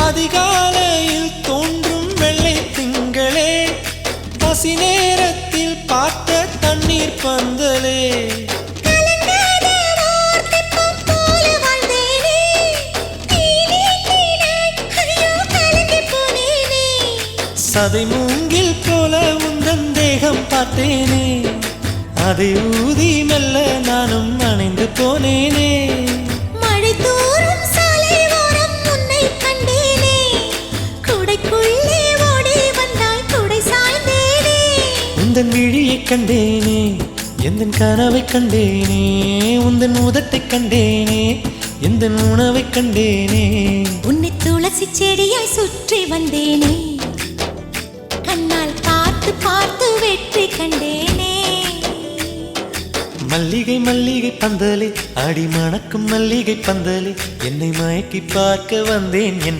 அதிகாலையில் தோன்றும் வெள்ளை திங்களே, பசி நேரத்தில் பார்த்த தண்ணீர் பந்தலே, சதை மூங்கில் போல உந்தன் தேகம் பார்த்தேனே, அதை ஊதி மெல்ல நானும் அணைந்து போனேனே. மழை தூரும் சாலை ஓரம் உன்னை கண்டேனே, குடைக்குள்ளே ஓடி வந்தாய் குடை சாய்ந்தேனே. உந்தன் விழியை கண்டேனே, எந்தன் கனவை கண்டேனே, உந்தன் உதட்டை கண்டேனே, எந்தன் உணவை கண்டேனே. உன்னை துளசி செடியாய் சுற்றி வந்தேனே, கண்ணால் பார்த்து பார்த்து வெற்றி கண்டேனே. மல்லிகை மல்லிகை பந்தலே, அடி மணக்கும் மல்லிகை பந்தலே, என்னை மயக்கி பார்க்க வந்தேன் என்